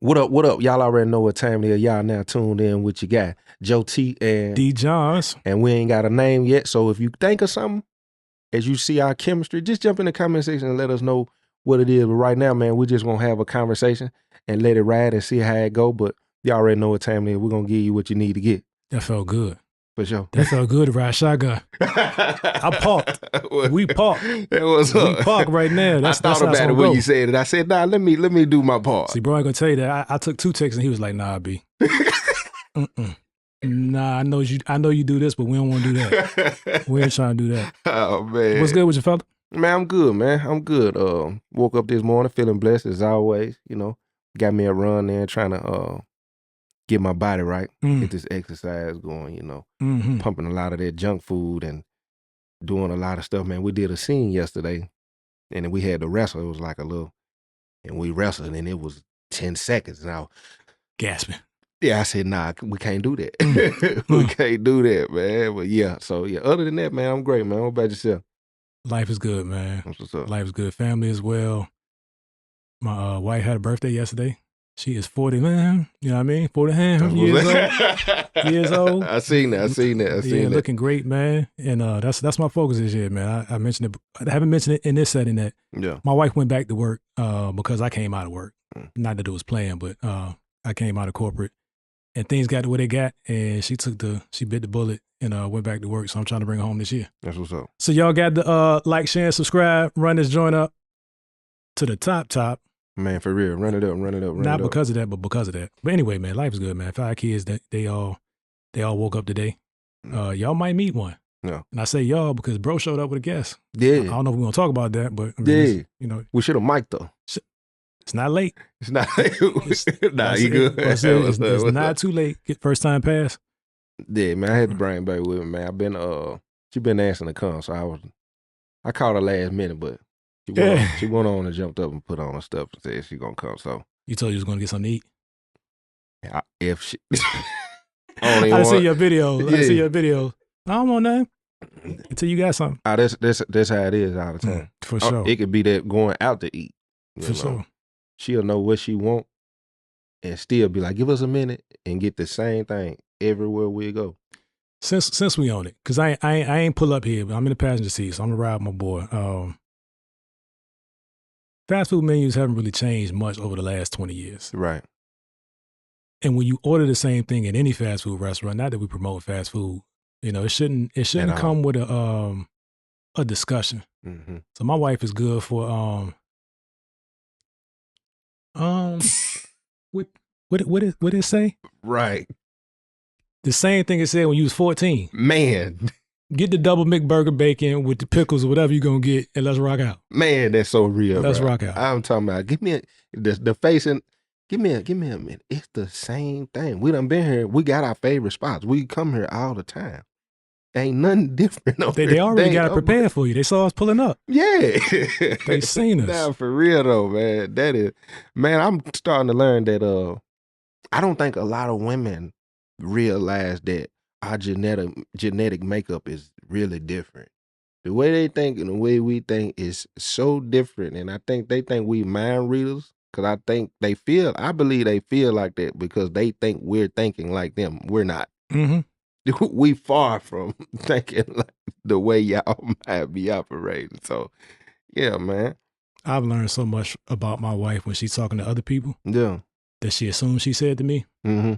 What up? What up? Y'all already know what time it is. Y'all now tuned in with your guy, Joe T and D. Johns. And we ain't got a name yet. So if you think of something, as you see our chemistry, just jump in the comment section and let us know what it is. But right now, man, we just gonna have a conversation and let it ride and see how it go. But y'all already know what time it is. We're gonna give you what you need to get. That felt good. For sure. That felt good to ride shotgun. I parked. We parked. That was We parked right now. I thought about it when you said it. I said, nah, let me do my part. See, bro, I ain't gonna tell you that. I took 2 texts and he was like, nah, B. Nah, I know you do this, but we don't want to do that. We ain't trying to do that. Oh, man. What's good with you, fella? Man, I'm good, man. I'm good. Woke up this morning feeling blessed as always, you know. Got me a run there trying to get my body right, get this exercise going, you know. Pumping a lot of that junk food and doing a lot of stuff, man. We did a scene yesterday and then we had to wrestle. It was like a little, and we wrestled and it was 10 seconds. Now, gasping. Yeah, I said, nah, we can't do that. We can't do that, man. But yeah, so yeah, other than that, man, I'm great, man. What about yourself? Life is good, man. What's up? Life is good. Family as well. My wife had a birthday yesterday. She is 40, man. You know what I mean? 40 years old. I seen that. Yeah, looking great, man. And that's my focus this year, man. I mentioned it. I haven't mentioned it in this setting that my wife went back to work because I came out of work. Not that it was planned, but I came out of corporate. And things got to where they got, and she bit the bullet and went back to work. So I'm trying to bring her home this year. That's what's up. So y'all got to like, share, and subscribe. Run this joint up to the top. Man, for real, run it up. Not because of that, but because of that. But anyway, man, life is good, man. 5 kids, they all woke up today. Y'all might meet one. Yeah. And I say y'all because bro showed up with a guest. Yeah. I don't know if we're gonna talk about that, but I mean, you know, we should have mic'd though. It's not late. It's not. Nah, you good. It's not too late. Get first time pass. Yeah, man. I had to bring back with me, man. I've been she been asking to come, so I called her last minute, but she went on and jumped up and put on her stuff and said she gonna come. So you told you was gonna get something to eat. If she, I see your video. I see your video. I don't want nothing until you got something. That's how it is all the time. For sure. It could be that going out to eat. For sure. She'll know what she want and still be like, give us a minute and get the same thing everywhere we go. Since we own it, because I ain't pull up here, but I'm in the passenger seat, so I'm gonna ride with my boy. Fast food menus haven't really changed much over the last 20 years. Right. And when you order the same thing at any fast food restaurant, not that we promote fast food, you know, it shouldn't come with a discussion. Mm-hmm. So my wife is good for what did it say? Right. The same thing it said when you was 14. Man. Get the double McBurger bacon with the pickles or whatever you're gonna get, and let's rock out. Man, that's so real. Let's rock out. I'm talking about give me the facing. Give me a minute. It's the same thing. We done been here. We got our favorite spots. We come here all the time. Ain't nothing different. They already got it prepared for you. They saw us pulling up. Yeah. They seen us. Nah, for real though, man. That is, man, I'm starting to learn that I don't think a lot of women realize that our genetic makeup is really different. The way they think and the way we think is so different. And I think they think we mind readers because I believe they feel like that because they think we're thinking like them. We're not. Mm-hmm. We far from thinking like the way y'all might be operating. So, yeah, man. I've learned so much about my wife when she's talking to other people. Yeah. That she assumes she said to me. Mm-hmm.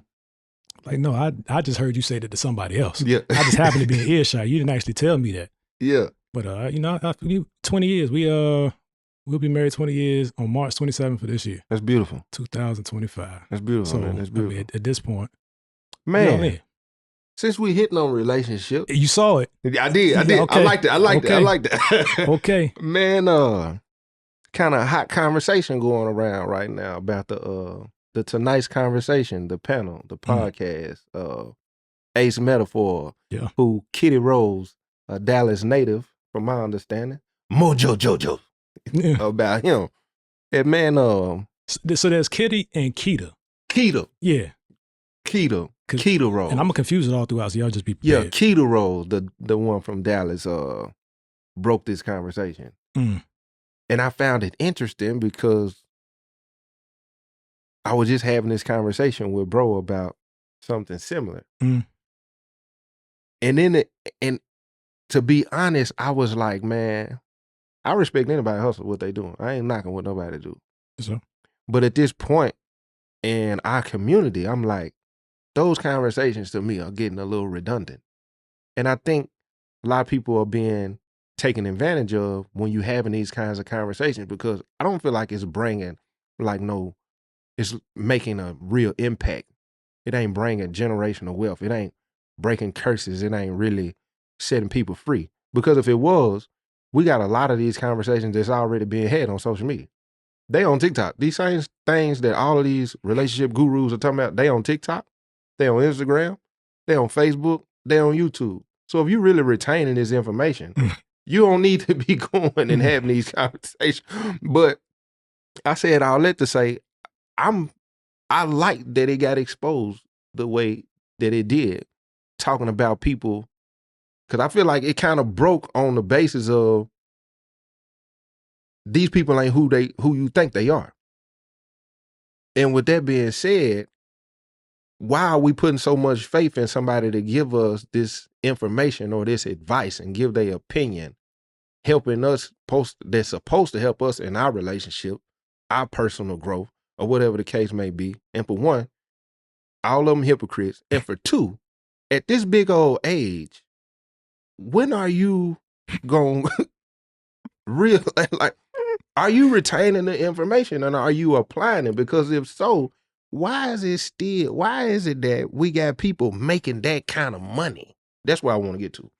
Like, no, I just heard you say that to somebody else. Yeah. I just happened to be in earshot. You didn't actually tell me that. Yeah. But, you know, 20 years. We'll be married 20 years on March 27th for this year. That's beautiful. 2025. That's beautiful, so, man. That's beautiful. I mean, at this point. Man. Since we hitting on relationship. You saw it. I did. Okay. I liked it. Okay. Man, kind of hot conversation going around right now about the Tonight's Conversation, the panel, the podcast, Ace Metaphor, who Kitty Rose, a Dallas native, from my understanding, Mojo Jojo, about him. And man, so there's Kitty and Keita. Keita. Yeah. Keita Rose. And I'm going to confuse it all throughout, so y'all just be prepared. Yeah, Keita Rose, the one from Dallas, broke this conversation. And I found it interesting because I was just having this conversation with bro about something similar. And then and to be honest, I was like, man, I respect anybody hustle what they doing. I ain't knocking what nobody do. So. But at this point in our community, I'm like, those conversations to me are getting a little redundant. And I think a lot of people are being taken advantage of when you having these kinds of conversations, because I don't feel like it's bringing it's making a real impact. It ain't bringing generational wealth. It ain't breaking curses. It ain't really setting people free. Because if it was, we got a lot of these conversations that's already being had on social media. They on TikTok. These same things that all of these relationship gurus are talking about, they on TikTok, they on Instagram, they on Facebook, they on YouTube. So if you really retaining this information, you don't need to be going and having these conversations. But I said all that to say, I like that it got exposed the way that it did, talking about people, because I feel like it kind of broke on the basis of these people ain't who you think they are. And with that being said, why are we putting so much faith in somebody to give us this information or this advice and give their opinion, helping us that's supposed to help us in our relationship, our personal growth, or whatever the case may be? And for one, all of them hypocrites. And for two, at this big old age, when are you going real, like, are you retaining the information and are you applying it? Because if so, why is it that we got people making that kind of money? That's what I want to get to.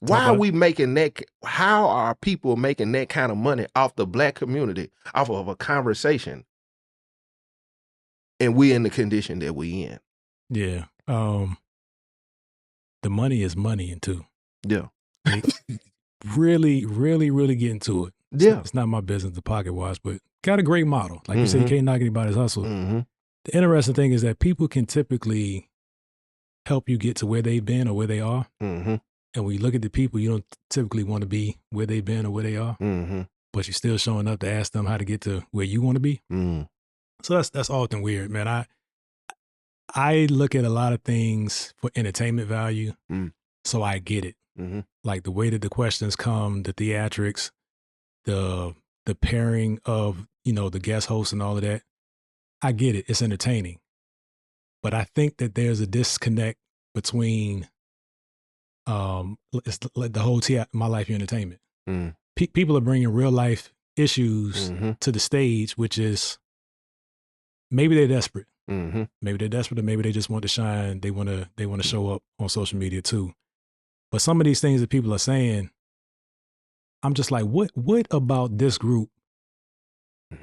Why are we making that? How are people making that kind of money off the Black community, off of a conversation? And we in the condition that we in. Yeah. The money is money too. Yeah. Like, really, really, really get into it. Yeah. It's not my business to pocket watch, but got a great model. Like you said, you can't knock anybody's hustle. The interesting thing is that people can typically help you get to where they've been or where they are. And when you look at the people, you don't typically want to be where they've been or where they are. But you're still showing up to ask them how to get to where you want to be. So that's often weird, man. I look at a lot of things for entertainment value, so I get it. Like the way that the questions come, the theatrics, the pairing of, the guest hosts and all of that. I get it. It's entertaining. But I think that there's a disconnect between it's the whole My Life, Your Entertainment. People are bringing real life issues to the stage, which is maybe they're desperate. Maybe they're desperate, or maybe they just want to shine. They want to show up on social media too. But some of these things that people are saying, I'm just like, what about this group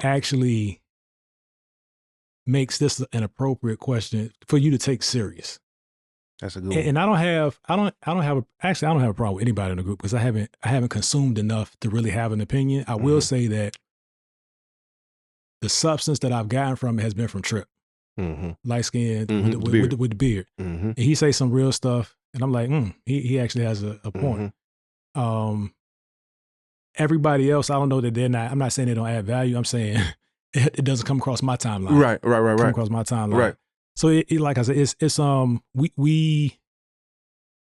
actually makes this an appropriate question for you to take serious? That's a good one. And I don't have a problem with anybody in the group, because I haven't consumed enough to really have an opinion. I will say that the substance that I've gotten from it has been from Trip. Light skinned with the beard. And he say some real stuff, and I'm like, he actually has a point. Everybody else, I don't know that I'm not saying they don't add value. I'm saying it doesn't come across my timeline. Right. Come across my timeline. Right. So it like I said, it's we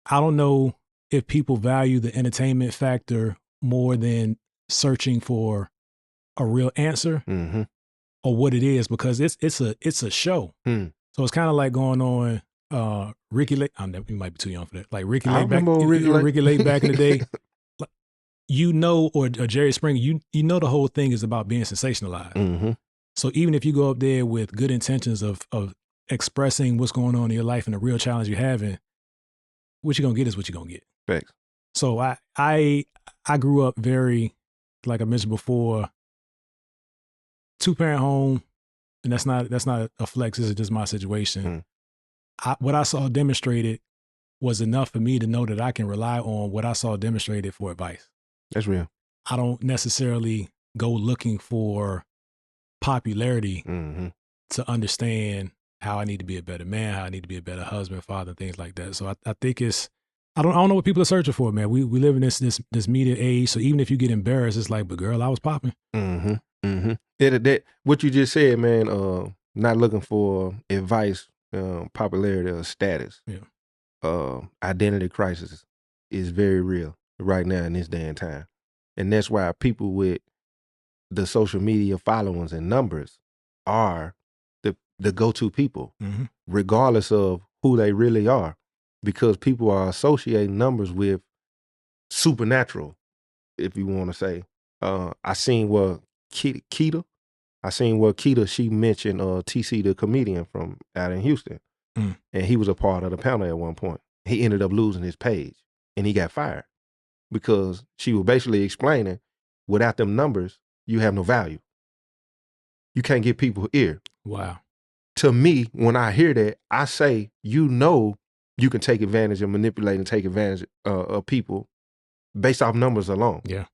I don't know if people value the entertainment factor more than searching for a real answer or what it is, because it's a show. So it's kind of like going on Ricky Lake. You might be too young for that. Like Ricky Lake Ricky Lake back in the day. Or Jerry Springer, you know the whole thing is about being sensationalized. So even if you go up there with good intentions of expressing what's going on in your life and the real challenge you're having, what you're gonna get is what you're gonna get. Thanks. So I grew up very, like I mentioned before, 2-parent home, and that's not a flex. This is just my situation. What I saw demonstrated was enough for me to know that I can rely on what I saw demonstrated for advice. That's real. I don't necessarily go looking for popularity to understand how I need to be a better man, how I need to be a better husband, father, things like that. So I think I don't know what people are searching for, man. We live in this media age, so even if you get embarrassed, it's like, but girl, I was popping. That what you just said, man. not looking for advice, popularity, or status. Yeah. Identity crisis is very real right now in this day and time. And that's why people with the social media followings and numbers are the go-to people, regardless of who they really are, because people are associating numbers with supernatural, if you want to say. I seen what Keita, she mentioned TC, the comedian from out in Houston, and he was a part of the panel at one point. He ended up losing his page, and he got fired because she was basically explaining, without them numbers, you have no value. You can't get people ear. Wow. To me, when I hear that, I say, you can take advantage and manipulate and take advantage of people based off numbers alone. Yeah.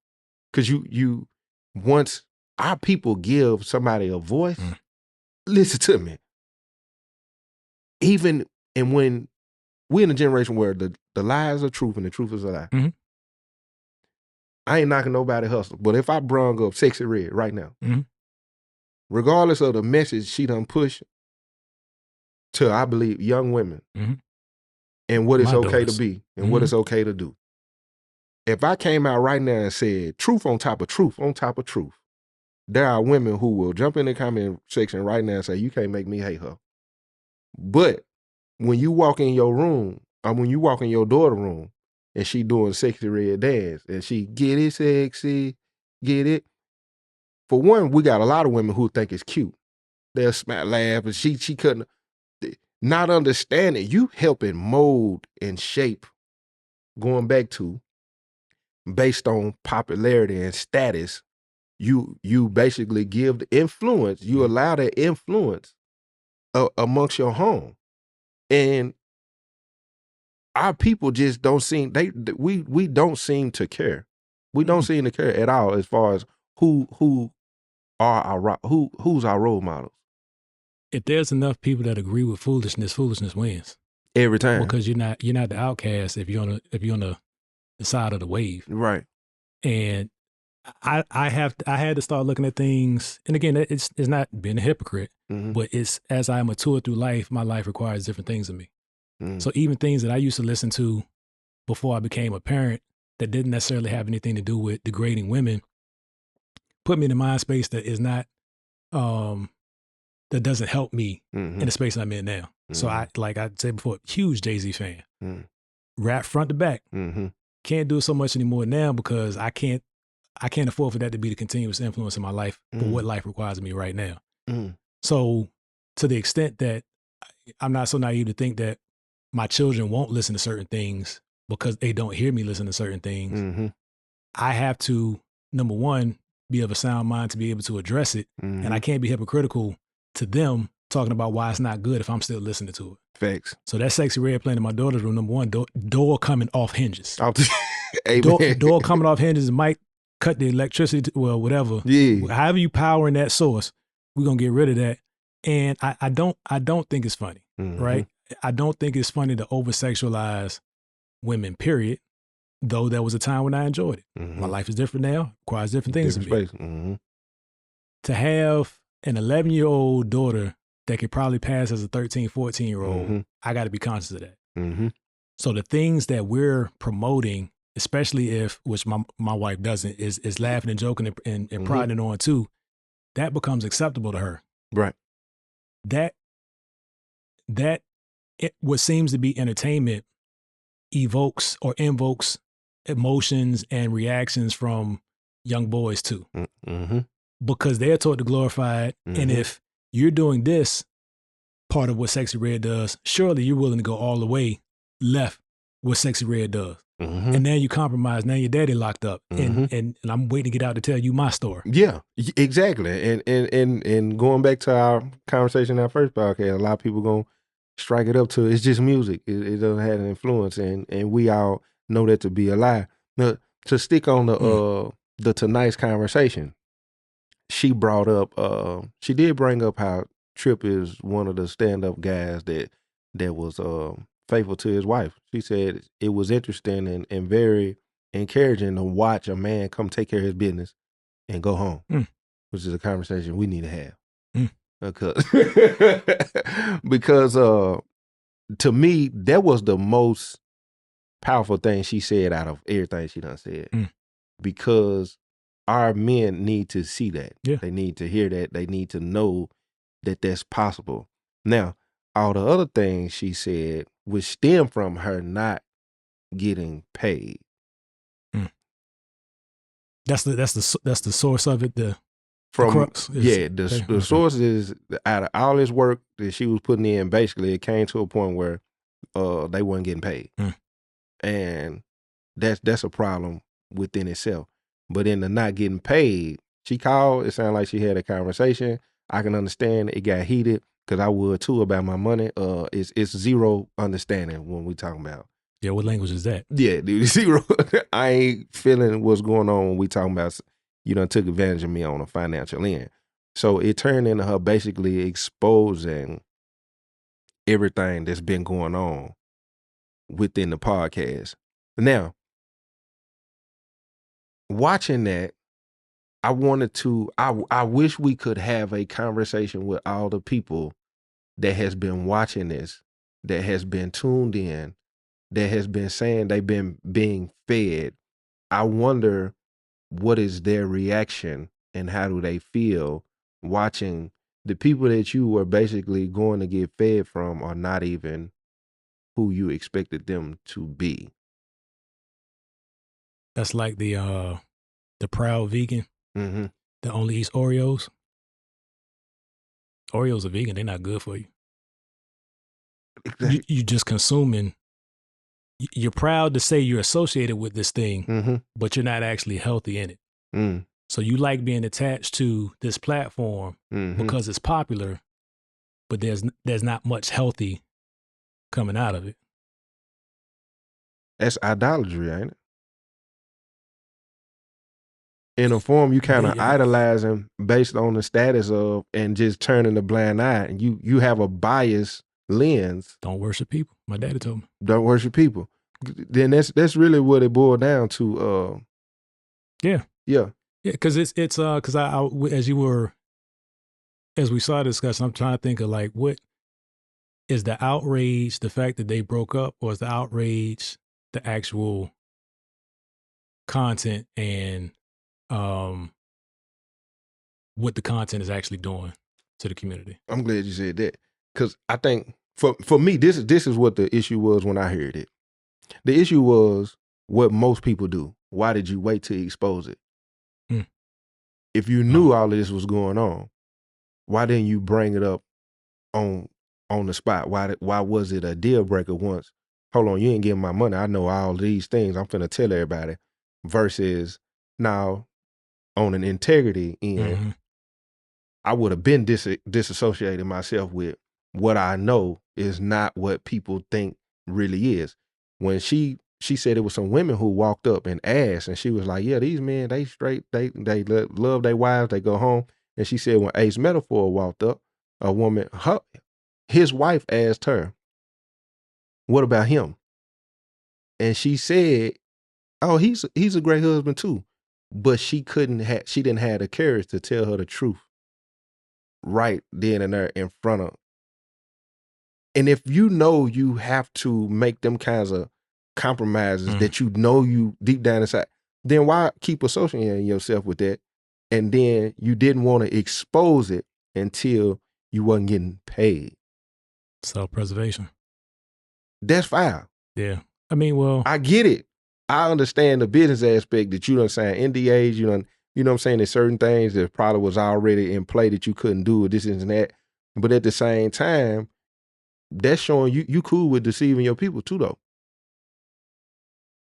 Because you once our people give somebody a voice, listen to me. And when we're in a generation where the lies are truth and the truth is a lie. I ain't knocking nobody hustle, but if I brung up Sexy Red right now, regardless of the message she done push to, I believe, young women, and what it's okay to be and what it's okay to do. If I came out right now and said truth on top of truth on top of truth, there are women who will jump in the comment section right now and say, you can't make me hate her. But when you walk in your room, or when you walk in your daughter's room and she doing Sexy Red dance and she get it sexy, get it. For one, we got a lot of women who think it's cute. They'll smack, laugh, and she couldn't, not understanding you helping mold and shape, going back to, based on popularity and status, you basically give the influence, you allow that influence amongst your home. And our people just don't seem, we don't seem to care. We don't seem to care at all as far as who's our role models. If there's enough people that agree with foolishness wins every time, because you're not the outcast if you're on the side of the wave, right? And I had to start looking at things, and again, it's not being a hypocrite, but it's as I mature through life, my life requires different things of me. So even things that I used to listen to before I became a parent that didn't necessarily have anything to do with degrading women put me in a mind space that is not that doesn't help me in the space I'm in now. So I, like I said before, huge Jay-Z fan. Rap front to back. Can't do it so much anymore now because I can't afford for that to be the continuous influence in my life for what life requires of me right now. So to the extent that I'm not so naive to think that my children won't listen to certain things because they don't hear me listen to certain things, I have to, number one, be of a sound mind to be able to address it. And I can't be hypocritical to them talking about why it's not good if I'm still listening to it. Facts. So that Sexy Red playing in my daughter's room, number one, door coming off hinges. Amen. Door coming off hinges might cut the electricity, well, whatever. Yeah. However you powering that source, we're going to get rid of that. And I don't think it's funny, right? I don't think it's funny to over-sexualize women, period. Though there was a time when I enjoyed it. My life is different now, requires different things of me. To have an 11-year-old daughter that could probably pass as a 13, 14-year-old, I got to be conscious of that. So the things that we're promoting, especially if, which my wife doesn't, is laughing and joking and priding on too, that becomes acceptable to her. Right. What seems to be entertainment evokes or invokes emotions and reactions from young boys too. Because they're taught to glorify it. And if you're doing this part of what Sexy Red does, surely you're willing to go all the way left what Sexy Red does. And now you compromise. Now your daddy locked up. And I'm waiting to get out to tell you my story. Yeah, exactly. And going back to our conversation in our first podcast, a lot of people going to strike it up to it's just music. It doesn't have an influence. And we all know that to be a lie. Now, to stick on the tonight's conversation, she brought up, she did bring up how Trip is one of the stand-up guys that was faithful to his wife. She said it was interesting and very encouraging to watch a man come take care of his business and go home, which is a conversation we need to have. because because to me that was the most powerful thing she said out of everything she done said. Because our men need to see that. Yeah. They need to hear that. They need to know that that's possible. Now, all the other things she said would stem from her not getting paid. That's the source of it. The crux is, the source is out of all this work that she was putting in. Basically, it came to a point where they weren't getting paid, and that's a problem within itself. But in the not getting paid, she called. It sounded like she had a conversation. I can understand it got heated because I would too about my money. It's zero understanding when we talking about. Yeah, what language is that? Yeah, dude, zero. I ain't feeling what's going on when we talking about, you know, took advantage of me on a financial end. So it turned into her basically exposing everything that's been going on within the podcast. Now, watching that, I wish we could have a conversation with all the people that has been watching this, that has been tuned in, that has been saying they've been being fed. I wonder what is their reaction and how do they feel watching the people that you were basically going to get fed from are not even who you expected them to be. That's like the proud vegan that only eats Oreos. Oreos are vegan. They're not good for you. You just consuming. You're proud to say you're associated with this thing, but you're not actually healthy in it. So you like being attached to this platform because it's popular, but there's not much healthy coming out of it. That's idolatry, ain't it? In a form, you kind of idolizing based on the status of, and just turning a blind eye. And you have a biased lens. Don't worship people. My daddy told me. Don't worship people. Then that's really what it boiled down to. Yeah. Yeah. Yeah, because it's because I as we saw the discussion, I'm trying to think of like, what is the outrage, the fact that they broke up, or is the outrage the actual content and what the content is actually doing to the community? I'm glad you said that, because I think for me, this is what the issue was when I heard it. The issue was what most people do. Why did you wait to expose it? If you knew all of this was going on, why didn't you bring it up on the spot? Why was it a deal breaker once? Hold on, you ain't getting my money. I know all these things. I'm finna tell everybody. Versus now on an integrity end, I would have been disassociated myself with what I know is not what people think really is. When she said it was some women who walked up and asked, and she was like, yeah, these men, they straight, they love their wives, they go home. And she said when Ace Metaphor walked up, a woman, his wife asked her, what about him? And she said, oh, he's a great husband too. But she didn't have the courage to tell her the truth right then and there in front of. And if you know you have to make them kinds of compromises that you know you deep down inside, then why keep associating yourself with that? And then you didn't want to expose it until you wasn't getting paid. Self-preservation. That's foul. Yeah. I mean, well, I get it. I understand the business aspect that you done signed NDAs, you know what I'm saying? There's certain things that probably was already in play that you couldn't do, or this and that. But at the same time, that's showing you cool with deceiving your people too, though.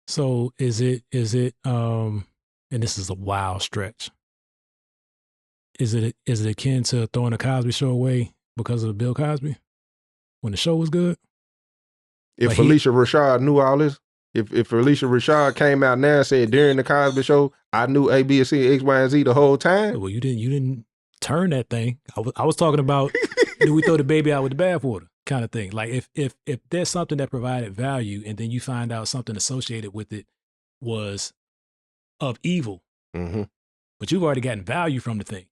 So is it and this is a wild stretch. Is it akin to throwing the Cosby Show away because of Bill Cosby when the show was good? If Alicia Rashad knew all this, if Alicia Rashad came out now and said during the Cosby Show, I knew A, B, C, X, Y, and Z the whole time. Well, you didn't turn that thing. I was talking about do we throw the baby out with the bathwater kind of thing. Like if there's something that provided value and then you find out something associated with it was of evil, but you've already gotten value from the thing.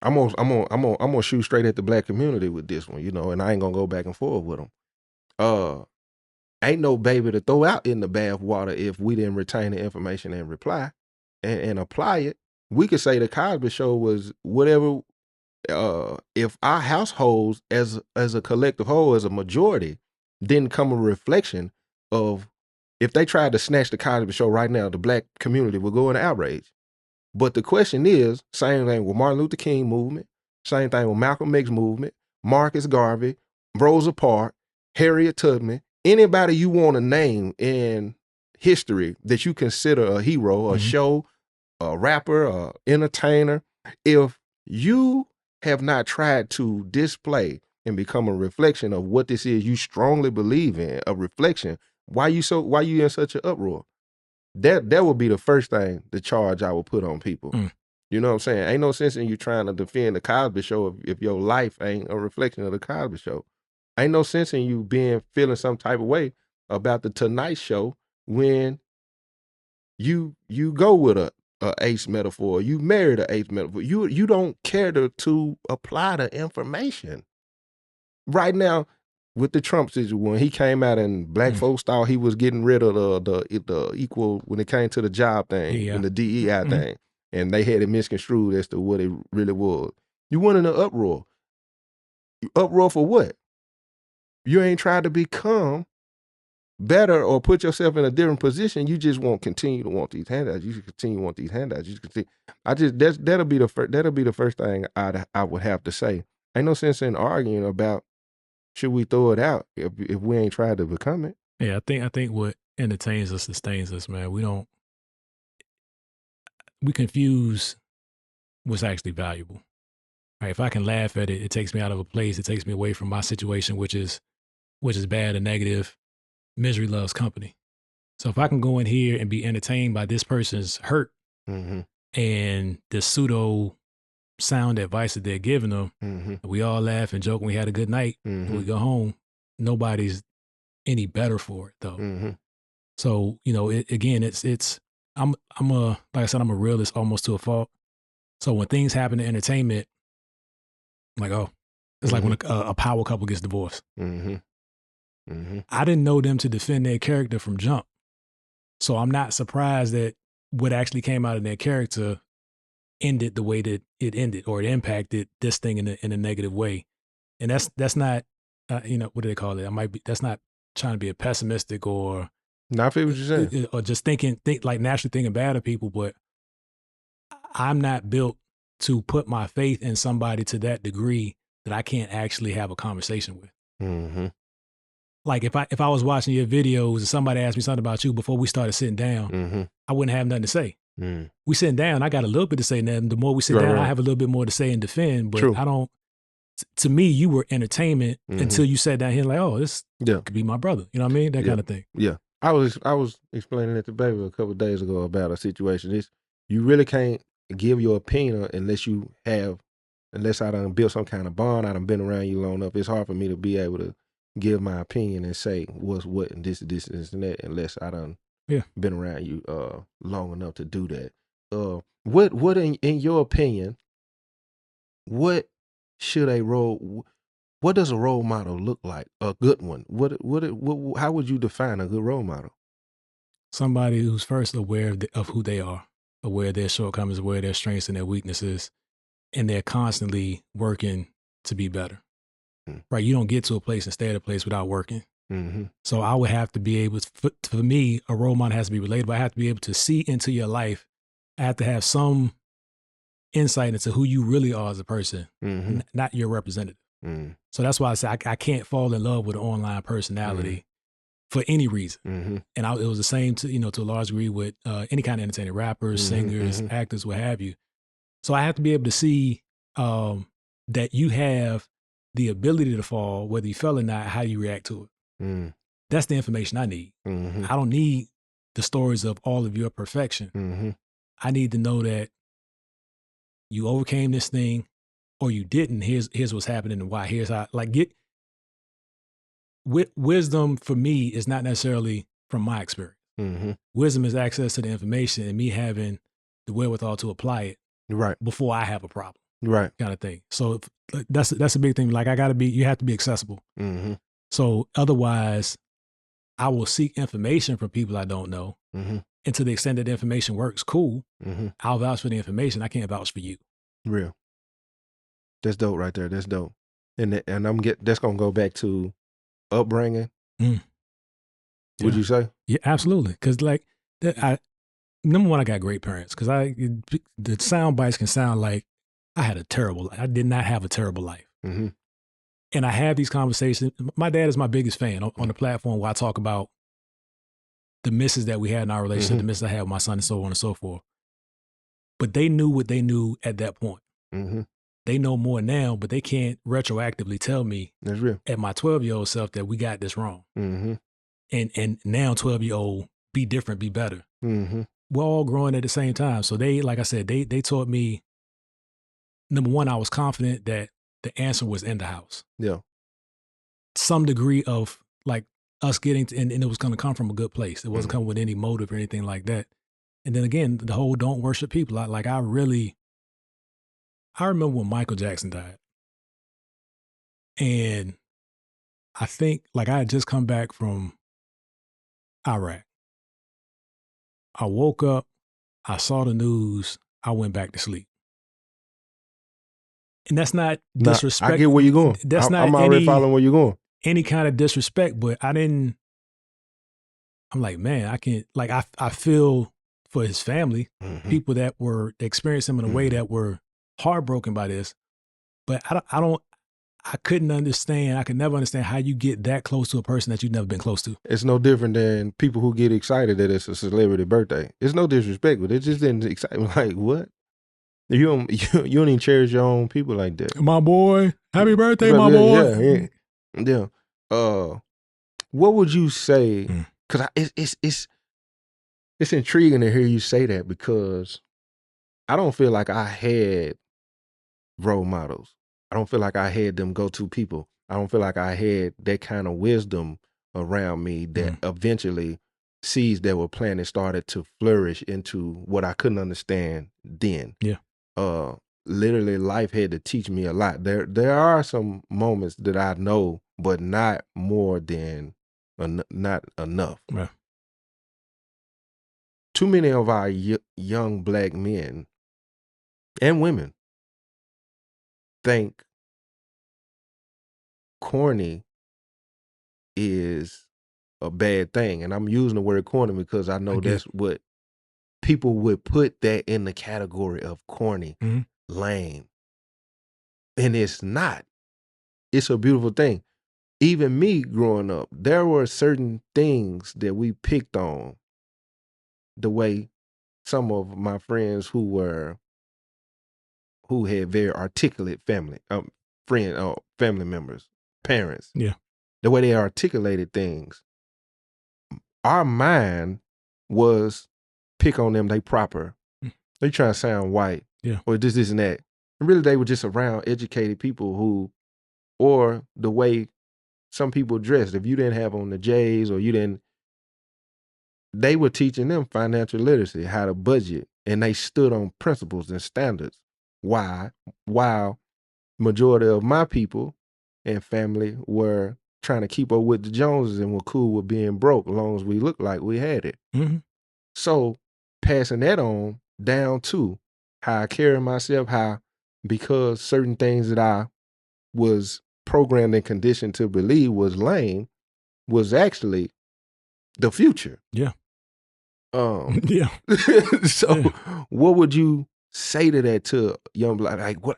I'm gonna shoot straight at the black community with this one, and I ain't gonna go back and forth with them. Ain't no baby to throw out in the bath water if we didn't retain the information and reply and apply it. We could say the Cosby Show was whatever. If our households as a collective whole, as a majority, didn't come a reflection of, if they tried to snatch the Cosby Show right now, the black community would go into outrage. But the question is, same thing with Martin Luther King movement, same thing with Malcolm X movement, Marcus Garvey, Rosa Parks, Harriet Tubman, anybody you want to name in history that you consider a hero, a show, a rapper, a entertainer. If you have not tried to display and become a reflection of what this is you strongly believe in, a reflection, why you in such an uproar? That would be the first thing, the charge I would put on people. You know what I'm saying? Ain't no sense in you trying to defend the Cosby Show if your life ain't a reflection of the Cosby Show. Ain't no sense in you feeling some type of way about the Tonight Show when you go with a ace metaphor, you married an ace metaphor. You don't care to apply the information. Right now, with the Trump situation, when he came out and black folks thought he was getting rid of the equal when it came to the job thing and the DEI thing, and they had it misconstrued as to what it really was. You went in an uproar. Uproar for what? You ain't tried to become better or put yourself in a different position. You just continue to want these handouts. You continue to want these handouts. You continue. That'll be the first thing I would have to say. Ain't no sense in arguing about should we throw it out if we ain't tried to become it. Yeah, I think what entertains us sustains us, man. We confuse what's actually valuable. Right? If I can laugh at it, it takes me out of a place. It takes me away from my situation, which is bad and negative. Misery loves company. So if I can go in here and be entertained by this person's hurt and the pseudo sound advice that they're giving them, we all laugh and joke and we had a good night, and we go home, nobody's any better for it though. So, I'm like I said, I'm a realist almost to a fault. So when things happen in entertainment, I'm like, oh, it's like when a power couple gets divorced. I didn't know them to defend their character from jump. So I'm not surprised that what actually came out of their character ended the way that it ended, or it impacted this thing in a negative way. And that's not, what do they call it? That's not trying to be a pessimistic or not what you're saying, or just like naturally thinking bad of people. But I'm not built to put my faith in somebody to that degree that I can't actually have a conversation with. Like if I was watching your videos and somebody asked me something about you before we started sitting down, I wouldn't have nothing to say. We sitting down, I got a little bit to say now. The more we sit down, I have a little bit more to say and defend. But I don't. To me, you were entertainment until you sat down here like, oh, this could be my brother. You know what I mean? That kind of thing. Yeah, I was explaining it to baby a couple of days ago about a situation. You really can't give your opinion unless I done built some kind of bond. I done been around you long enough. It's hard for me to be able to give my opinion and say what's what and this and that unless I done been around you long enough to do that. What in your opinion, what does a role model look like? A good one. How would you define a good role model? Somebody who's first aware of who they are, aware of their shortcomings, aware of their strengths and their weaknesses, and they're constantly working to be better. Right? You don't get to a place and stay at a place without working. So I would have to be able to, for me, a role model has to be relatable. I have to be able to see into your life. I have to have some insight into who you really are as a person, not your representative. So that's why I say I can't fall in love with an online personality for any reason. And it was the same to a large degree with any kind of entertainer, rappers, singers, actors, what have you. So I have to be able to see that you have the ability to fall, whether you fell or not, how you react to it. That's the information I need. I don't need the stories of all of your perfection. I need to know that you overcame this thing or you didn't. Here's what's happening and why. Here's how, wisdom for me is not necessarily from my experience. Wisdom is access to the information and me having the wherewithal to apply it before I have a problem. right? Kind of thing. So that's a big thing. Like you have to be accessible. Mm-hmm. So otherwise, I will seek information from people I don't know. Mm-hmm. And to the extent that the information works, cool. Mm-hmm. I'll vouch for the information. I can't vouch for you. Real. That's dope right there. That's dope. And that's gonna go back to upbringing. Mm. Would you say? Yeah, absolutely. Because like number one, I got great parents. Because the sound bites can sound like I had a terrible life. I did not have a terrible life. Mm-hmm. And I have these conversations. My dad is my biggest fan on the platform where I talk about the misses that we had in our relationship, Mm-hmm. the misses I had with my son, and so on and so forth. But they knew what they knew at that point. Mm-hmm. They know more now, but they can't retroactively tell me That's real. at my 12-year-old self that we got this wrong. Mm-hmm. And now 12-year-old, be different, be better. Mm-hmm. We're all growing at the same time. So they, like I said, they taught me, number one, I was confident that the answer was in the house. Yeah. Some degree of like us getting to, and it was going to come from a good place. It wasn't coming with any motive or anything like that. And then again, the whole don't worship people. I remember when Michael Jackson died. And I think like I had just come back from Iraq. I woke up, I saw the news, I went back to sleep. And that's not disrespect. I get where you're going. I'm already following where you're going. Any kind of disrespect, but I'm like, man, I can't, like, I feel for his family, people that were experiencing him in a way that were heartbroken by this. But I couldn't understand, I could never understand how you get that close to a person that you've never been close to. It's no different than people who get excited that it's a celebrity birthday. It's no disrespect, but it just didn't excite me. Like, what? You don't even cherish your own people like that. My boy, happy birthday, my boy. Yeah. What would you say? Because it's intriguing to hear you say that, because I don't feel like I had role models. I don't feel like I had them go-to people. I don't feel like I had that kind of wisdom around me that eventually seeds that were planted started to flourish into what I couldn't understand then. Yeah. Literally life had to teach me a lot. There are some moments that I know, but not more than not enough. Right. Too many of our young Black men and women think corny is a bad thing. And I'm using the word corny because I know that's what people would put that in the category of corny, lame. And it's not. It's a beautiful thing. Even me growing up, there were certain things that we picked on the way some of my friends who had very articulate family members, parents. Yeah. The way they articulated things. Our mind was pick on them, they proper. They trying to sound white. Yeah. Or this and that. And really they were just around educated people or the way some people dressed. If you didn't have on the J's or they were teaching them financial literacy, how to budget, and they stood on principles and standards. While majority of my people and family were trying to keep up with the Joneses and were cool with being broke as long as we looked like we had it. So passing that on down to how I carry myself, because certain things that I was programmed and conditioned to believe was lame was actually the future. Yeah. Yeah. So what would you say to that to young Black? Like what?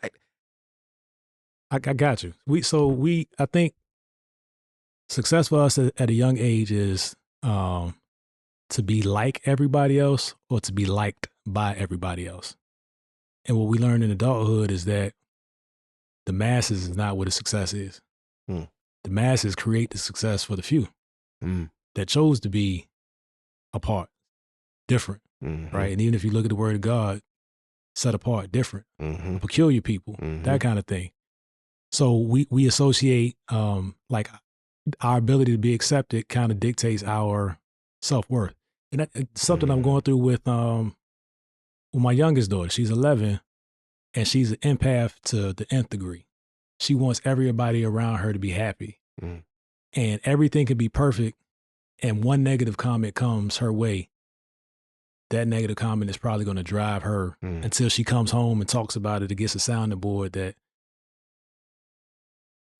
I got you. I think success for us at a young age is to be like everybody else or to be liked by everybody else. And what we learn in adulthood is that the masses is not what a success is. The masses create the success for the few that chose to be apart, different, right? And even if you look at the word of God, set apart, different, peculiar people, that kind of thing. So we associate like our ability to be accepted kind of dictates our self-worth. And that's something I'm going through with my youngest daughter. She's 11. and she's an empath to the nth degree. She wants everybody around her to be happy. Mm. And everything can be perfect, and one negative comment comes her way. That negative comment is probably going to drive her until she comes home and talks about it and gets a sounding board that,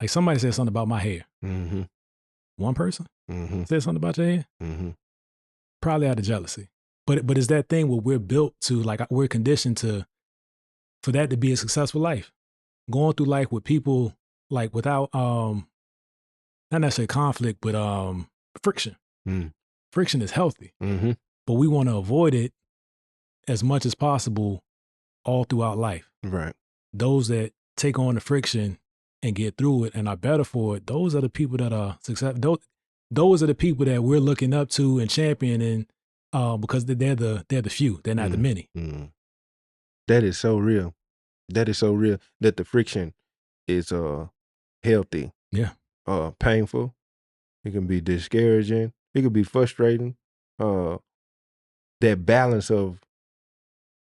like, somebody said something about my hair. Mm-hmm. One person said something about your hair? Mm-hmm. Probably out of jealousy. But it's that thing where we're built to, like, we're conditioned to, for that to be a successful life. Going through life with people, like, without, not necessarily conflict, but friction. Mm. Friction is healthy. Mm-hmm. But we want to avoid it as much as possible all throughout life. Right. Those that take on the friction and get through it and are better for it, those are the people that are successful. Those are the people that we're looking up to and championing because they're the few. They're not the many. Mm. That is so real. That is so real that the friction is healthy. Yeah. Painful. It can be discouraging. It can be frustrating. That balance of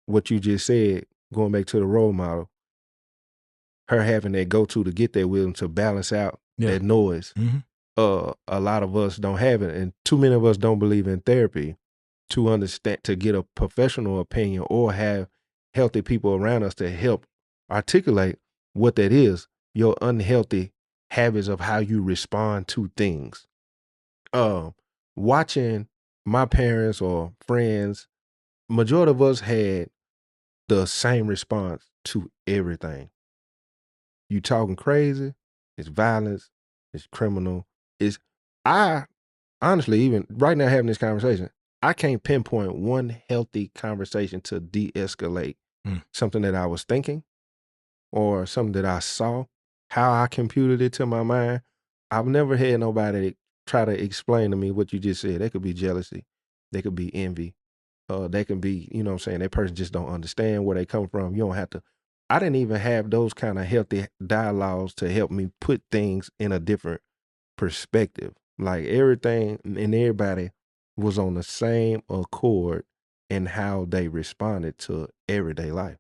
what you just said, going back to the role model, her having that go-to to get that wisdom to balance out that noise. Mm-hmm. A lot of us don't have it, and too many of us don't believe in therapy to understand, to get a professional opinion or have healthy people around us to help articulate what that is, your unhealthy habits of how you respond to things. Watching my parents or friends, majority of us had the same response to everything. You talking crazy, it's violence, it's criminal. I honestly, even right now having this conversation, I can't pinpoint one healthy conversation to de-escalate something that I was thinking or something that I saw, how I computed it to my mind. I've never had nobody try to explain to me what you just said. They could be jealousy. They could be envy. They can be, you know what I'm saying, that person just don't understand where they come from. You don't have to. I didn't even have those kind of healthy dialogues to help me put things in a different perspective. Like everything and everybody was on the same accord in how they responded to everyday life.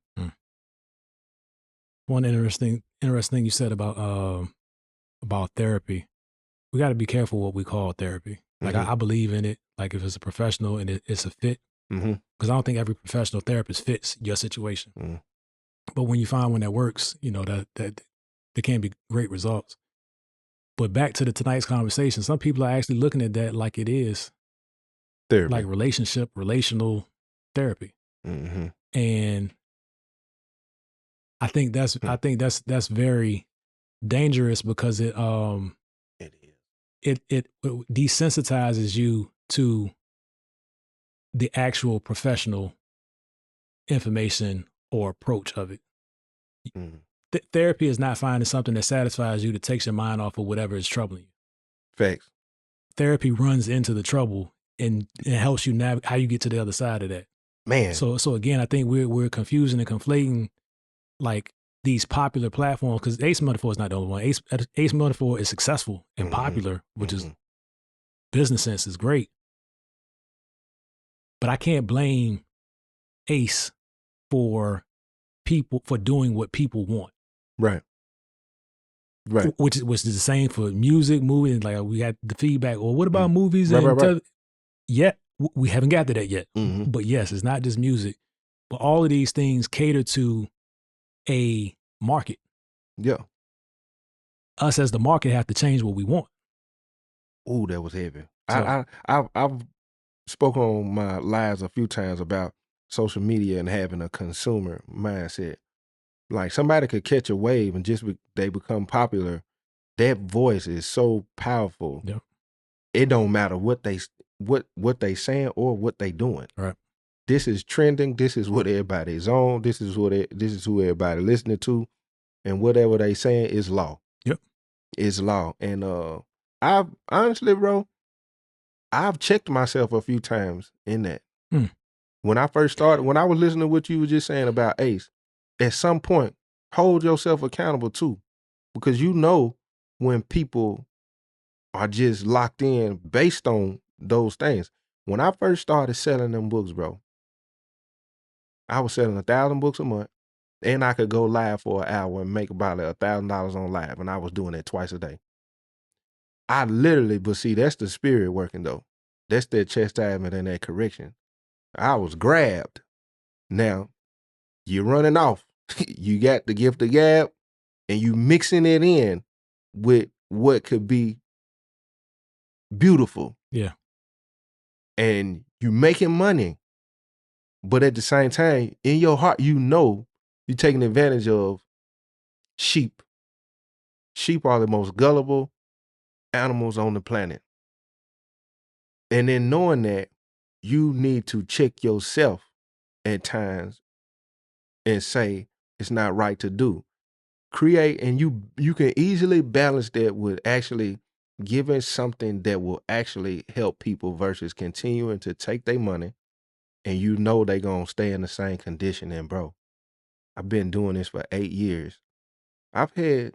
One interesting thing you said about therapy. We got to be careful what we call therapy. Like I believe in it. Like if it's a professional and it's a fit, because I don't think every professional therapist fits your situation. But when you find one that works, you know that there can be great results. But back to tonight's conversation, some people are actually looking at that like it is therapy, like relational therapy, and I think that's very dangerous because it desensitizes you to the actual professional information or approach of it. Therapy is not finding something that satisfies you that takes your mind off of whatever is troubling you. Facts. Therapy runs into the trouble and helps you navigate how you get to the other side of that. Man. So again, I think we're confusing and conflating like these popular platforms, because Ace Metaphor is not the only one. Ace Metaphor is successful and popular, which is business sense is great. But I can't blame Ace for doing what people want. Right. Right. Which is the same for music, movies. Like we got the feedback. Or what about movies? Right. Yet we haven't got to that yet. But yes, it's not just music, but all of these things cater to a market. Yeah. Us as the market have to change what we want. Ooh, that was heavy. So, I've spoken on my lives a few times about social media and having a consumer mindset. Like somebody could catch a wave and just they become popular. That voice is so powerful. Yeah. It don't matter what they saying or what they doing. Right. This is trending. This is what everybody's on. This is who everybody listening to, and whatever they saying is law. Yep. It's law. And I've honestly, bro, I've checked myself a few times in that. When I first started, when I was listening to what you were just saying about Ace, at some point, hold yourself accountable too. Because you know when people are just locked in based on those things. When I first started selling them books, bro, I was selling 1,000 books a month. And I could go live for an hour and make about $1,000 on live, and I was doing it twice a day. I literally, but see, that's the spirit working though. That's that chastisement and that correction. I was grabbed. Now, you're running off. You got the gift of gab, and you mixing it in with what could be beautiful. Yeah. And you making money. But at the same time, in your heart, you know you're taking advantage of sheep. Sheep are the most gullible animals on the planet. And then knowing that, you need to check yourself at times and say it's not right to do. Create, and you can easily balance that with actually giving something that will actually help people versus continuing to take their money and you know they gonna stay in the same condition. And bro, I've been doing this for 8 years. I've had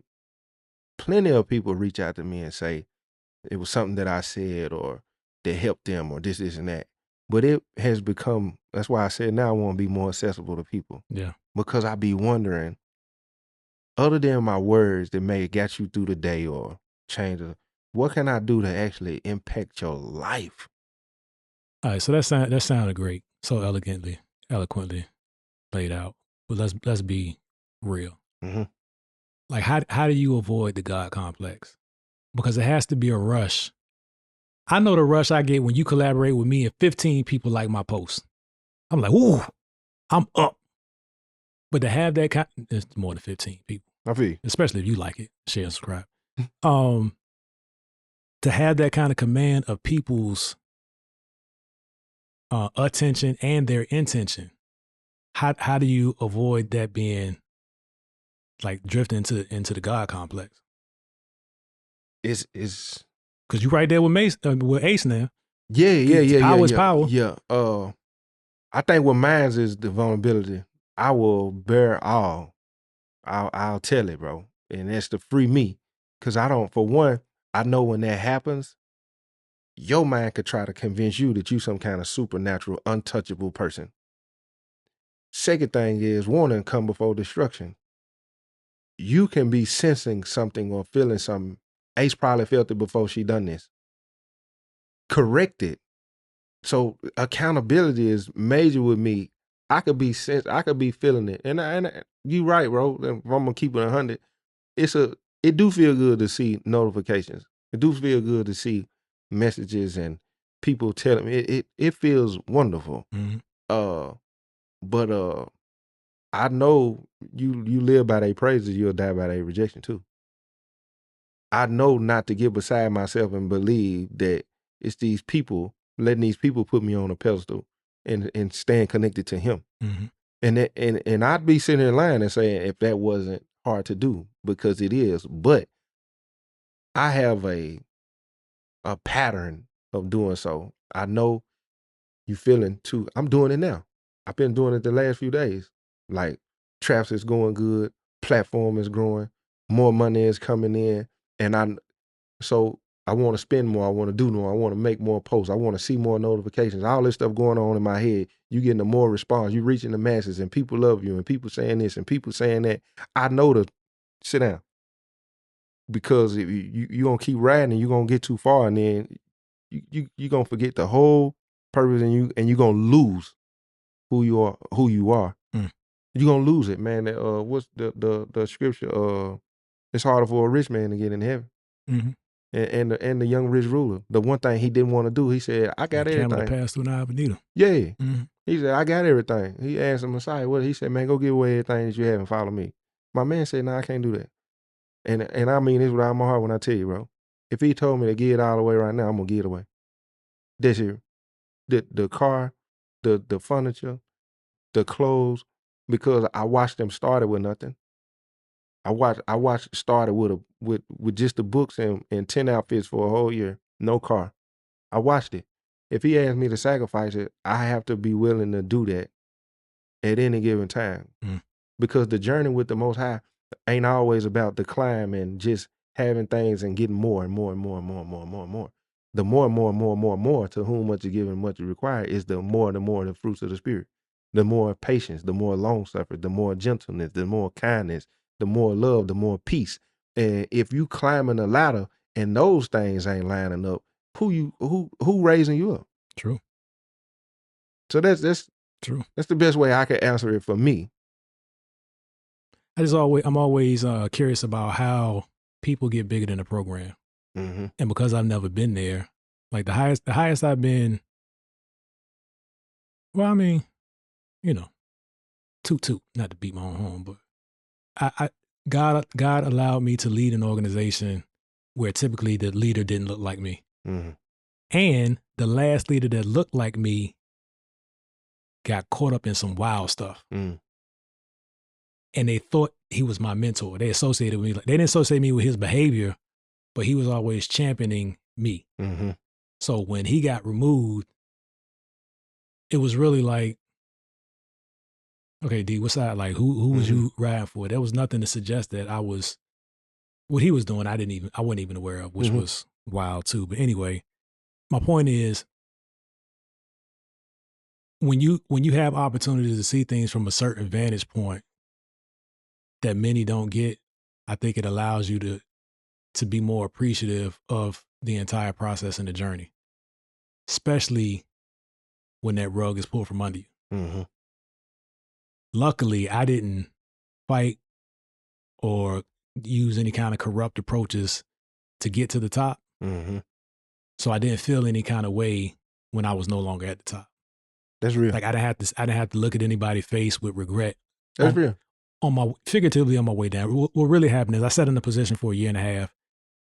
plenty of people reach out to me and say it was something that I said or that helped them or this, and that. But it has become, that's why I said now I want to be more accessible to people. Yeah. Because I be wondering, other than my words that may have got you through the day or change it, what can I do to actually impact your life? All right, so that sounded great, so eloquently laid out. But let's be real. Mm-hmm. Like, how do you avoid the God complex? Because it has to be a rush. I know the rush I get when you collaborate with me and 15 people like my post. I'm like, ooh, I'm up. But to have that kind, it's more than 15 people. I feel you. Especially if you like it, share and subscribe. To have that kind of command of people's attention and their intention, how do you avoid that being like drifting into the God complex? Is because you right there with Ace now. Yeah. Power is power. Yeah. I think what mine is the vulnerability. I will bear all. I'll tell it, bro. And that's to free me. Cause I don't, for one, I know when that happens, your mind could try to convince you that you some kind of supernatural, untouchable person. Second thing is warning come before destruction. You can be sensing something or feeling something. Ace probably felt it before she done this. Correct it. So accountability is major with me. I could be feeling it. And you right, bro. If I'm gonna keep it 100, it do feel good to see notifications. It do feel good to see messages and people telling me it feels wonderful. Mm-hmm. But I know you live by their praises, you'll die by their rejection too. I know not to get beside myself and believe that it's these people, letting these people put me on a pedestal and staying connected to him. Mm-hmm. And I'd be sitting in line and saying if that wasn't hard to do, because it is, but I have a pattern of doing so. I know you feeling too. I'm doing it now. I've been doing it the last few days. Like traps is going good, platform is growing, more money is coming in, and so I want to spend more, I want to do more, I want to make more posts, I want to see more notifications, all this stuff going on in my head. You getting the more response, you reaching the masses, and people love you, and people saying this, and people saying that. I know to sit down, because if you gonna keep riding, and you gonna get too far, and then you gonna forget the whole purpose, and you gonna lose who you are. Mm. You gonna lose it, man. What's the scripture? It's harder for a rich man to get in heaven. Mm-hmm. And the young rich ruler, the one thing he didn't want to do, he said, I got everything. Camel to pass through an eye of a needle. Yeah. Mm-hmm. He said, I got everything. He asked the Messiah, what? He said, man, go give away everything that you have and follow me. My man said, no, I can't do that. And I mean this with all my heart when I tell you, bro. If he told me to give it all away right now, I'm gonna give it away. This here. The car, the furniture, the clothes, because I watched them started with nothing. I watched started with just the books and 10 outfits for a whole year, no car. I watched it. If he asked me to sacrifice it, I have to be willing to do that at any given time. Mm. Because the journey with the Most High ain't always about the climb and just having things and getting more and more and more and more and more and more and more. The more and more and more and more and more, to whom much is given, much is required, is the more the fruits of the Spirit. the more patience, the more long suffering, the more gentleness, the more kindness, the more love, the more peace. And if you climbing a ladder and those things ain't lining up, who raising you up? True. So that's true. That's the best way I can answer it for me. I'm always curious about how people get bigger than a program. Mm-hmm. And because I've never been there, like the highest I've been, well, I mean, you know, toot, not to beat my own home, but God allowed me to lead an organization where typically the leader didn't look like me. Mm-hmm. And the last leader that looked like me got caught up in some wild stuff. Mm. And they thought he was my mentor. They associated with me. They didn't associate me with his behavior, but he was always championing me. Mm-hmm. So when he got removed, it was really like, okay, D, what's that? Like, who was you riding for? There was nothing to suggest that I was, what he was doing, I wasn't even aware of, which was wild too. But anyway, my point is, when you have opportunities to see things from a certain vantage point that many don't get, I think it allows you to be more appreciative of the entire process and the journey, especially when that rug is pulled from under you. Mm-hmm. Luckily, I didn't fight or use any kind of corrupt approaches to get to the top. Mm-hmm. So I didn't feel any kind of way when I was no longer at the top. That's real. Like I didn't have to look at anybody's face with regret. That's real. Figuratively on my way down. What really happened is I sat in a position for a year and a half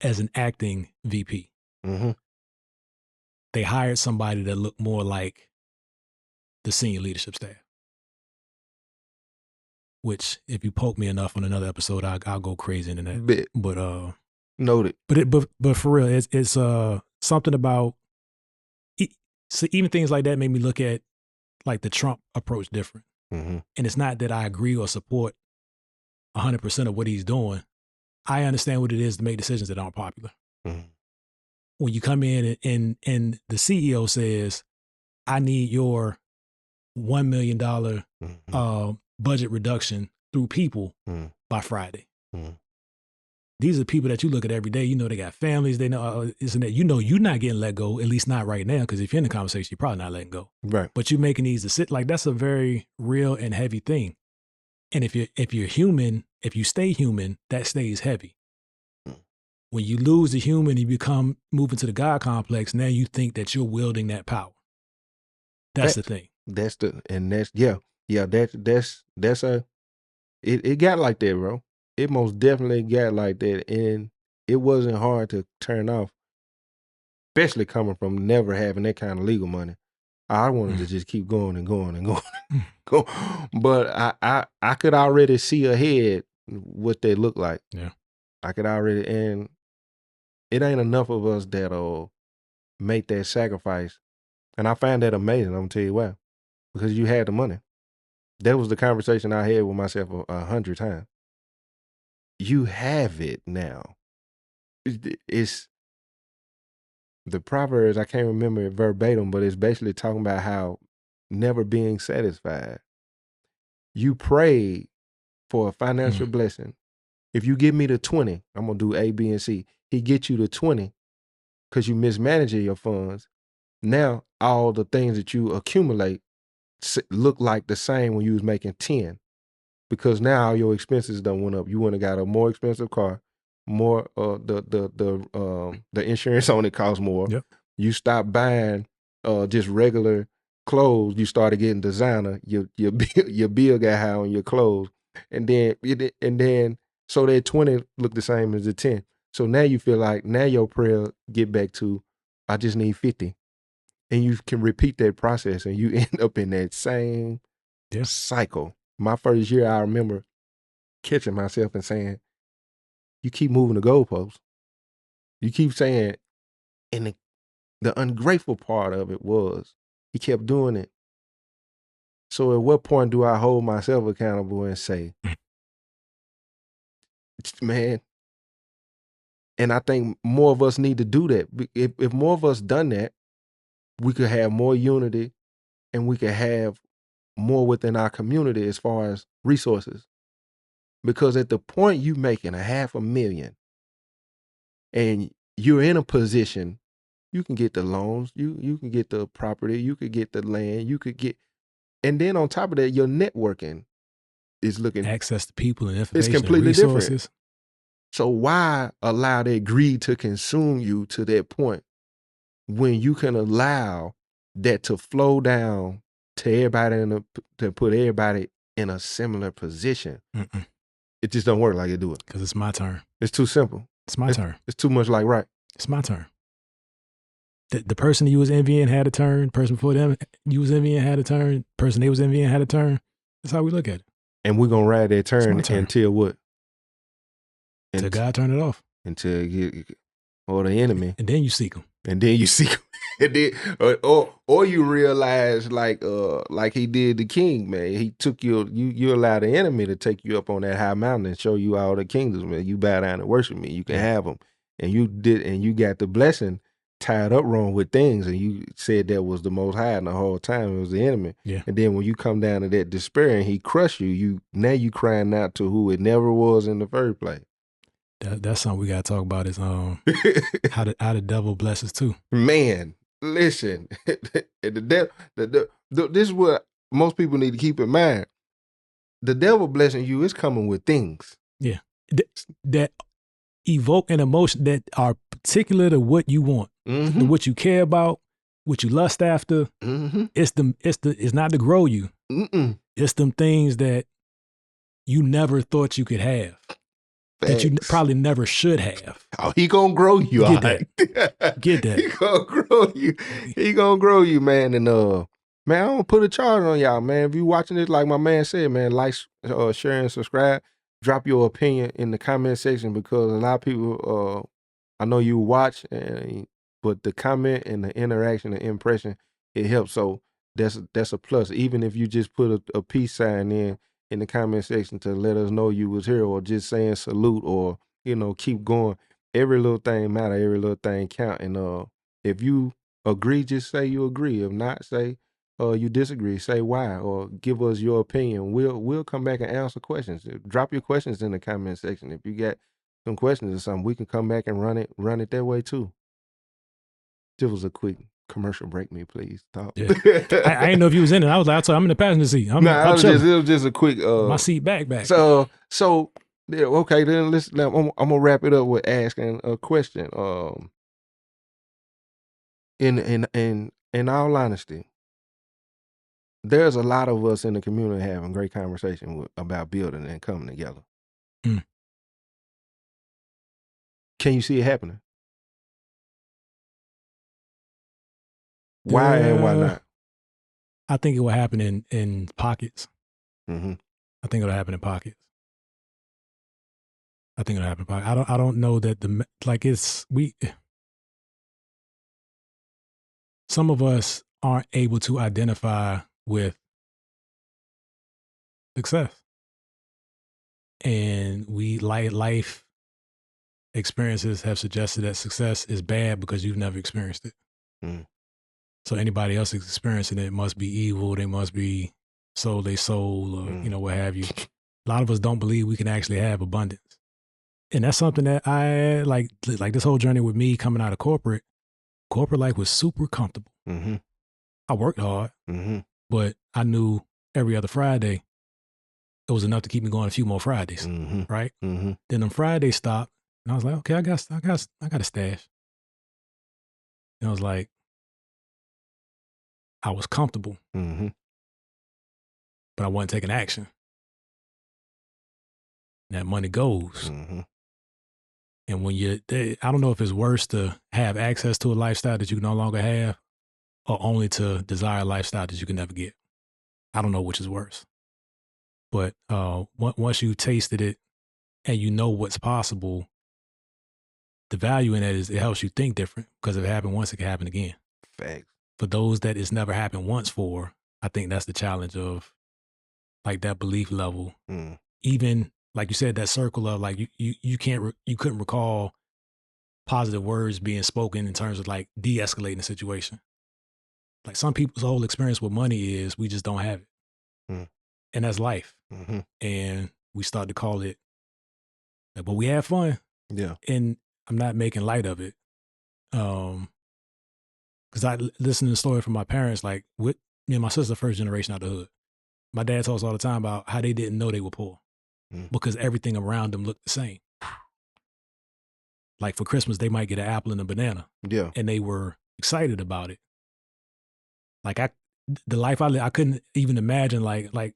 as an acting VP. Mm-hmm. They hired somebody that looked more like the senior leadership staff. Which, if you poke me enough on another episode, I'll go crazy into that. But noted. But for real, it's something about. So even things like that made me look at like the Trump approach different. Mm-hmm. And it's not that I agree or support 100% of what he's doing. I understand what it is to make decisions that aren't popular. Mm-hmm. When you come in and the CEO says, I need your $1 million budget reduction through people by Friday. Mm-hmm. These are people that you look at every day. You know, they got families. They know, isn't that, you know, you're not getting let go, at least not right now, because if you're in the conversation, you're probably not letting go. Right. But you're making these decisions. Like, that's a very real and heavy thing. And if you're human, if you stay human, that stays heavy. When you lose the human, you move into the God complex. Now you think that you're wielding that power. That's the thing. It got like that, bro. It most definitely got like that, and it wasn't hard to turn off, especially coming from never having that kind of legal money. I wanted to just keep going and going and going, but I could already see ahead what they look like. Yeah, I could already, and it ain't enough of us that'll make that sacrifice, and I find that amazing. I'm gonna tell you why, because you had the money. That was the conversation I had with myself 100 times. You have it now. It's the Proverbs, I can't remember it verbatim, but it's basically talking about how never being satisfied. You prayed for a financial blessing. If you give me the 20, I'm going to do A, B, and C. He gets you the 20 because you mismanaging your funds. Now, all the things that you accumulate look like the same when you was making 10. Because now your expenses done went up. You went and got a more expensive car, more the insurance on it costs more. Yep. You stopped buying just regular clothes. You started getting designer. Your bill got high on your clothes, and then so that 20 look the same as the 10. So now you feel like now your prayer get back to, I just need 50, and you can repeat that process, and you end up in that same cycle. My first year, I remember catching myself and saying, you keep moving the goalposts. You keep saying, and the ungrateful part of it was he kept doing it. So at what point do I hold myself accountable and say, man, and I think more of us need to do that. If more of us done that, we could have more unity and we could have more within our community as far as resources. Because at the point you making $500,000 and you're in a position, you can get the loans, you can get the property, you could get the land, you could get, and then on top of that, your networking is looking access to people and information. It's completely and resources. Different. So why allow that greed to consume you to that point when you can allow that to flow down to everybody to put everybody in a similar position? It just don't work like it do it. Because it's my turn. It's too simple. It's my turn. It's too much like right. It's my turn. The person you was envying had a turn. The person before them you was envying had a turn. The person they was envying had a turn. That's how we look at it. And we're going to ride that turn until what? Until God turn it off. Until or the enemy. And then you seek him. And then you seek him. And then, or you realize like he did the king, man. He took you allow the enemy to take you up on that high mountain and show you all the kingdoms, man. You bow down and worship me. You can have them. And you did, and you got the blessing tied up wrong with things, and you said that was the Most High, and the whole time it was the enemy. Yeah. And then when you come down to that despair and he crushed you, now you crying out to who it never was in the first place. That's something we gotta talk about is how the devil blesses too. Man, listen, this is what most people need to keep in mind. The devil blessing you is coming with things. Yeah, that evoke an emotion that are particular to what you want, to what you care about, what you lust after. It's not to grow you. It's them things that you never thought you could have. That you probably never should have. Oh, he gonna grow you. Get that. Get that. He gonna grow you. He gonna grow you, man. And man, I don't put a charge on y'all, man. If you watching this, like my man said, man, like, share, and subscribe. Drop your opinion in the comment section, because a lot of people, I know you watch, but the comment and the interaction and impression, it helps. So that's a plus. Even if you just put a peace sign in the comment section to let us know you was here, or just saying salute, or keep going. Every little thing matter. Every little thing count. And if you agree, just say you agree. If not, say you disagree. Say why, or give us your opinion. We'll come back and answer questions. Drop your questions in the comment section. If you got some questions or something, we can come back and run it that way too. This was a quick commercial break, me please. Talk. Yeah. I didn't know if you was in it. I was like, I'm in the passenger seat. It was just a quick my seat back. So yeah, okay, then I'm gonna wrap it up with asking a question. In all honesty, there's a lot of us in the community having great conversation about building and coming together. Can you see it happening? Why and why not? I think it will happen in pockets. I think it'll happen in pockets. I don't know that some of us aren't able to identify with success, and life experiences have suggested that success is bad because you've never experienced it. So anybody else is experiencing it must be evil. They must be sold their soul, or what have you. A lot of us don't believe we can actually have abundance. And that's something that I like this whole journey with me coming out of corporate life was super comfortable. I worked hard, but I knew every other Friday it was enough to keep me going a few more Fridays, right? Then them Fridays stopped, and I was like, okay, I got a stash. And I was like, I was comfortable, but I wasn't taking action. And that money goes. And when I don't know if it's worse to have access to a lifestyle that you can no longer have, or only to desire a lifestyle that you can never get. I don't know which is worse. But once you tasted it and you know what's possible, the value in that is it helps you think different, because if it happened once, it can happen again. Facts. For those that it's never happened once for, I think that's the challenge of like that belief level. Even like you said, that circle of like you couldn't recall positive words being spoken in terms of like de-escalating the situation. Like some people's whole experience with money is we just don't have it. and that's life. And we start to call it, but we had fun. Yeah. And I'm not making light of it. Because I listen to the story from my parents, like with me and my sister, first generation out the hood. My dad told us all the time about how they didn't know they were poor because everything around them looked the same. Like for Christmas, they might get an apple and a banana. Yeah. And they were excited about it. Like the life I lived, I couldn't even imagine like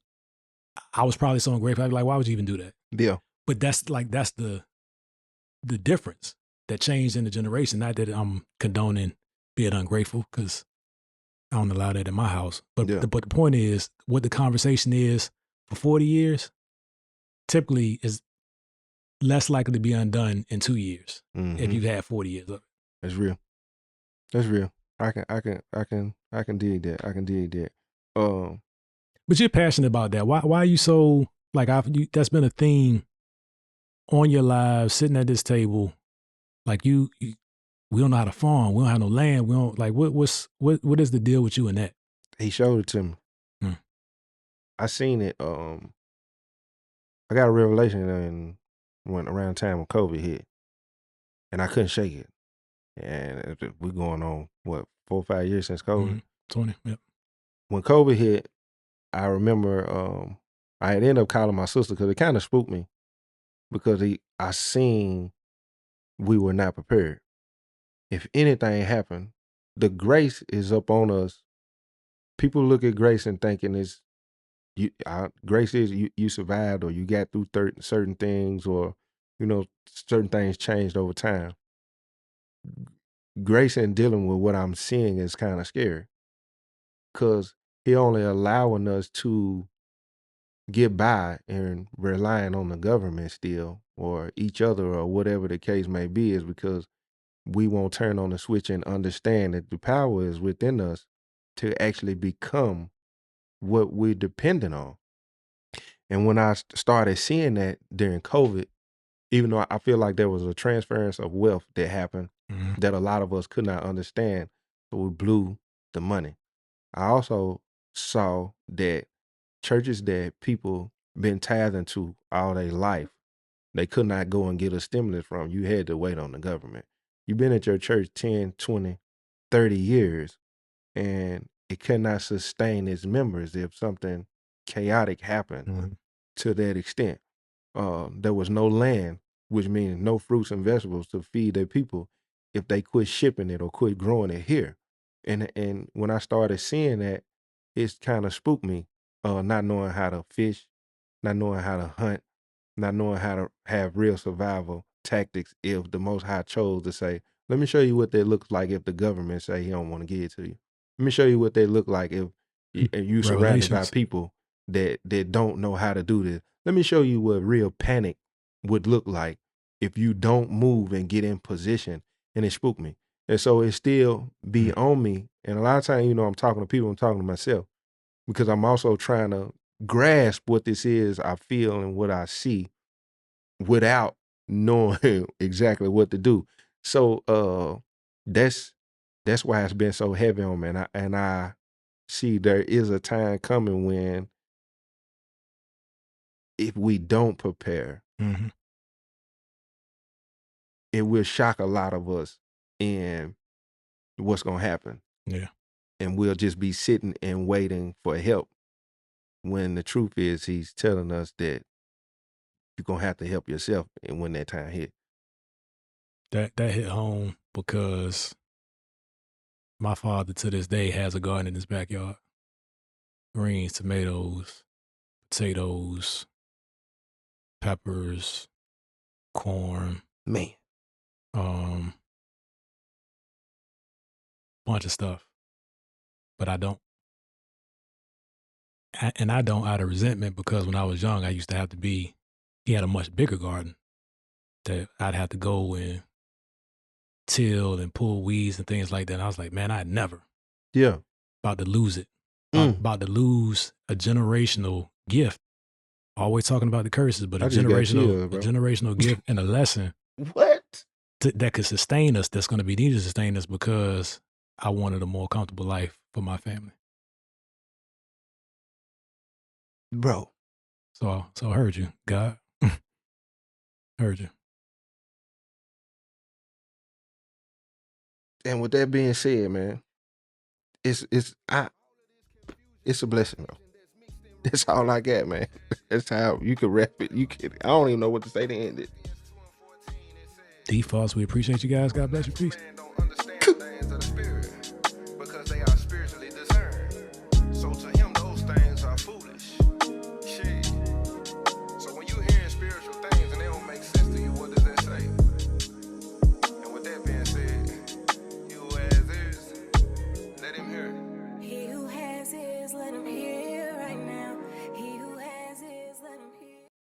I was probably so ungrateful. I'd be like, why would you even do that? Yeah. But that's the difference that changed in the generation. Not that I'm condoning being ungrateful, because I don't allow that in my house. But the point is, what the conversation is for 40 years, typically is less likely to be undone in 2 years if you've had 40 years of it. That's real. That's real. I can dig that. I can dig that. But you're passionate about that. Why are you so like? That's been a theme on your lives, sitting at this table. Like we don't know how to farm. We don't have no land. We don't like what is the deal with you in that? He showed it to me. I seen it. I got a revelation when around the time when COVID hit, and I couldn't shake it. And we're going on what 4 or 5 years since COVID. 20. Yep. When COVID hit, I remember I had ended up calling my sister because it kind of spooked me because I seen we were not prepared. If anything happened, the grace is up on us. People look at grace and thinking grace is you survived or you got through certain things, or certain things changed over time. Grace in dealing with what I'm seeing is kind of scary because he only allowing us to get by and relying on the government still or each other or whatever the case may be is because we won't turn on the switch and understand that the power is within us to actually become what we're dependent on. And when I started seeing that during COVID, even though I feel like there was a transference of wealth that happened that a lot of us could not understand, so we blew the money. I also saw that churches that people been tithing to all their life, they could not go and get a stimulus from. You had to wait on the government. You've been at your church 10, 20, 30 years, and it cannot sustain its members if something chaotic happened to that extent. There was no land, which means no fruits and vegetables to feed their people if they quit shipping it or quit growing it here. And when I started seeing that, it kind of spooked me, not knowing how to fish, not knowing how to hunt, not knowing how to have real survival tactics if the Most High chose to say, let me show you what that looks like if the government say he don't want to give it to you. Let me show you what they look like if you surrounded by people that don't know how to do this. Let me show you what real panic would look like if you don't move and get in position. And it spooked me. And so it still be on me. And a lot of times, I'm talking to people, I'm talking to myself, because I'm also trying to grasp what this is I feel and what I see without knowing exactly what to do. So that's why it's been so heavy on me. And I see there is a time coming when if we don't prepare, it will shock a lot of us in what's going to happen. Yeah. And we'll just be sitting and waiting for help when the truth is he's telling us that you're going to have to help yourself and when that time hit. That hit home because my father to this day has a garden in his backyard. Greens, tomatoes, potatoes, peppers, corn. Man. Bunch of stuff. But I don't. And I don't out of resentment because when I was young, I used to have to he had a much bigger garden that I'd have to go and till and pull weeds and things like that. And I was like, man, I'd never. Yeah. About to lose it. About to lose a generational gift. Always talking about the curses, but a generational gift and a lesson. What? That could sustain us, that's going to be needed to sustain us because I wanted a more comfortable life for my family. bro. So I heard you, God. Heard you. And with that being said, man, it's a blessing, bro. That's all I got, man. That's how you can wrap it. I don't even know what to say to end it. Defaults, we appreciate you guys. God bless you. Peace.